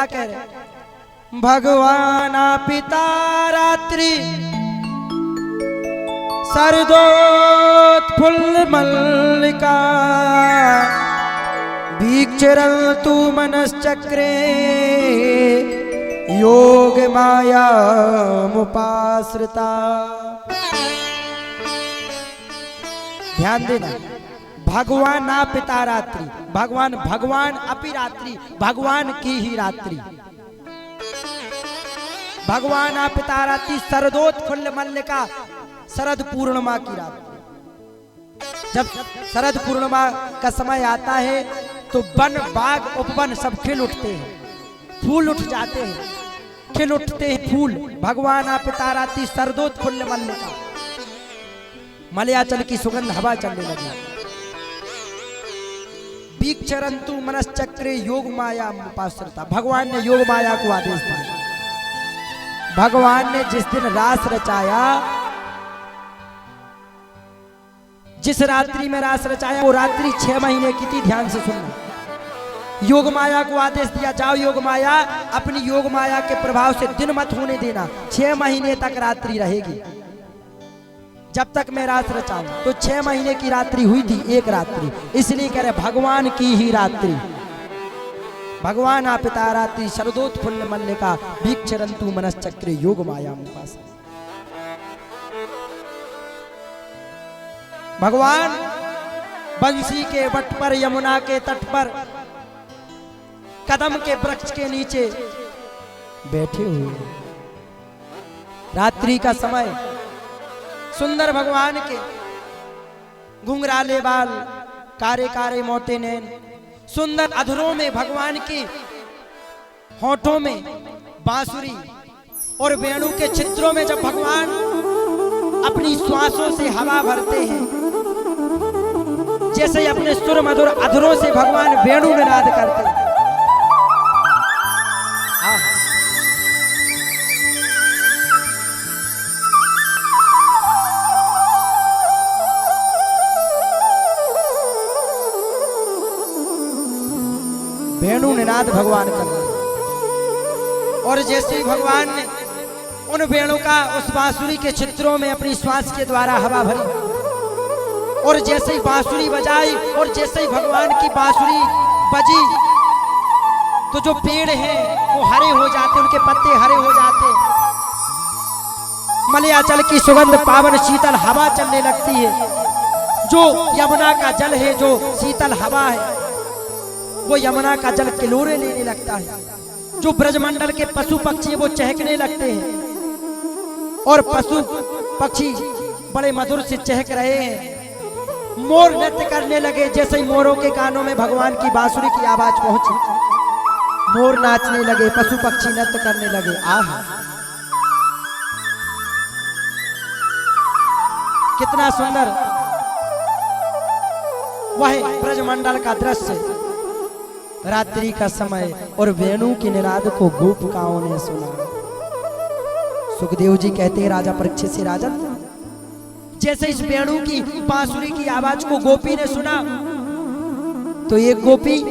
कह रहे? भगवान पिता रात्रि सरदोत्फुल्ल मल्लिका वीक्षरन्तु मनश्चक्रे योग माया मुपाश्रिता। ध्यान देना, भगवान ना पिता रात्रि, भगवान अपि रात्रि, भगवान की ही रात्रि। भगवान आप पिता रात्रि शरदोत्फुल्ल मल्लिका, शरद पूर्णिमा की रात। जब शरद पूर्णिमा का समय आता है तो वन बाग उपवन सब खिल उठते हैं, फूल उठ जाते हैं, खिल उठते हैं फूल। भगवान आप पिता रात्रि शरदोत्फुल्ल मल्लिका, मलयाचल की सुगंध हवा चलने लगी। वीक्षरन्तु मनश्चक्रे योग माया मुपाश्रिता, भगवान ने योग माया को आदेश दिया। भगवान ने जिस दिन रास रचाया, जिस रात्रि में रास रचाया, वो रात्रि 6 महीने की थी। ध्यान से सुनना। योग माया को आदेश दिया, जाओ योग माया, अपनी योग माया के प्रभाव से दिन मत होने देना, 6 महीने तक रात्रि रहेगी। जब तक मैं रास रचाऊं, तो 6 महीने की रात्रि हुई थी, एक रात्रि, इसलिए कह रहे भगवान की ही रात्रि। भगवान आप पिता रात्रि शरदोत्फुल्ल मल्लिका वीक्षरन्तु मनश्चक्रे योग माया मुपाश्रिता। भगवान बंसी के वट पर, यमुना के तट पर, कदम के वृक्ष के नीचे बैठे हुए। रात्रि का समय, सुंदर भगवान के घुंघराले बाल, कारे कारे मोटे नैन, सुंदर अधरों में भगवान की होठों में बांसुरी और वेणु के चित्रों में जब भगवान अपनी श्वासों से हवा भरते हैं, जैसे ही अपने सुर मधुर अधरों से भगवान वेणु निनाद करते हैं। वेणु निनाद भगवान कर रहे हैं। और जैसे ही भगवान ने उन वेणु का उस बांसुरी के चित्रों में अपनी श्वास के द्वारा हवा भरी, और जैसे ही बांसुरी बजाई, और जैसे ही भगवान की बांसुरी बजी, तो जो पेड़ हैं वो हरे हो जाते, उनके पत्ते हरे हो जाते, मलयाचल की सुगंध पावन शीतल हवा चलने लगती है। जो यमुना का जल है, जो शीतल हवा है, वो यमुना का जल किलोरे लेने लगता है। जो ब्रजमंडल के पशु पक्षी वो चहकने लगते हैं, और पशु पक्षी बड़े मधुर से चहक रहे हैं। मोर नृत्य करने लगे, जैसे ही मोरों के कानों में भगवान की बांसुरी की आवाज पहुंची, मोर नाचने लगे, पशु पक्षी नृत्य करने लगे। आहा, कितना सुंदर वह ब्रजमंडल का दृश्य। रात्रि का समय और वेणु की निनाद को गोपिकाओं ने सुना। सुखदेव जी कहते हैं राजा परीक्षित से, राजन, जैसे इस वेणु की बांसुरी की आवाज को गोपी ने सुना, तो एक गोपी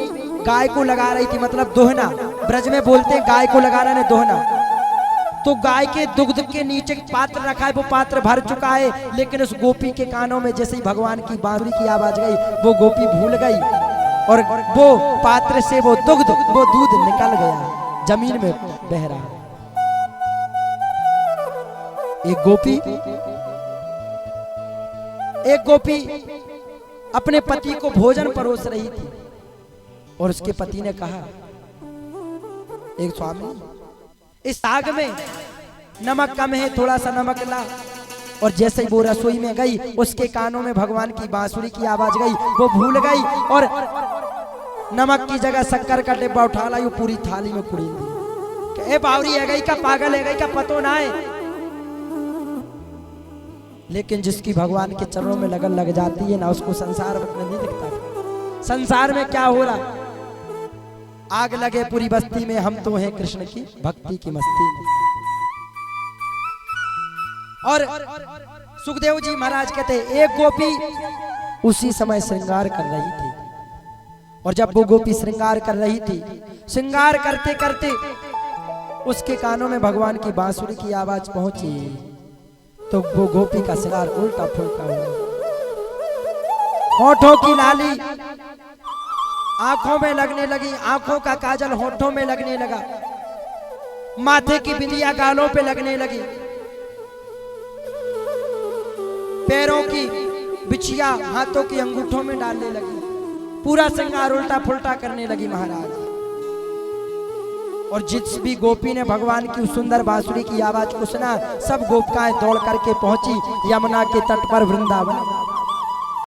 गाय को लगा रही थी, मतलब दोहना, ब्रज में बोलते हैं गाय को लगाना ने दोहना। तो गाय के दुग्ध के नीचे पात्र रखा है, वो पात्र भर चुका है, लेकिन उस गोपी के कानों में जैसे ही भगवान की बांसुरी की आवाज गई, वो गोपी भूल गई, और वो पात्र से वो दुग्ध, वो दूध निकल गया, जमीन में बह रहा। एक गोपी अपने पति को भोजन परोस रही थी, और उसके पति ने कहा, एक स्वामी, इस साग में नमक कम है, थोड़ा सा नमक ला। और जैसे ही वो रसोई में गई, उसके कानों में भगवान की बांसुरी की आवाज गई, वो भूल गई, और नमक की जगह शक्कर का डिब्बा उठा लाई, वो पूरी थाली में कुड़ी दी। ए बावरी है गई का, पागल है गई का, पतो ना है। लेकिन जिसकी भगवान के चरणों में लगन लग जाती है ना, उसको संसार में नहीं दिखता। संसार में क्या हो रहा, आग लगे पूरी बस्ती में, हम तो हैं कृष्ण की भक्ति की मस्ती में। और सुखदेव जी महाराज कहते, एक गोपी उसी समय श्रृंगार कर रही थी, और जब वो गोपी श्रृंगार कर रही थी, श्रृंगार करते करते उसके कानों में भगवान की बांसुरी की आवाज पहुंची, तो वो गोपी का श्रृंगार उल्टा फुल्टा हुआ। होठों की लाली आंखों में लगने लगी, आंखों का काजल होठों में लगने लगा, माथे की बिंदिया गालों पे लगने लगी, पैरों की बिछिया हाथों की अंगूठों में डालने लगी, पूरा श्रृंगार उल्टा फुल्टा करने लगी महाराज। और जिस भी गोपी ने भगवान की उस सुंदर बांसुरी की आवाज को सुना, सब गोपिकाएं दौड़ करके पहुंची यमुना के तट पर वृंदावन।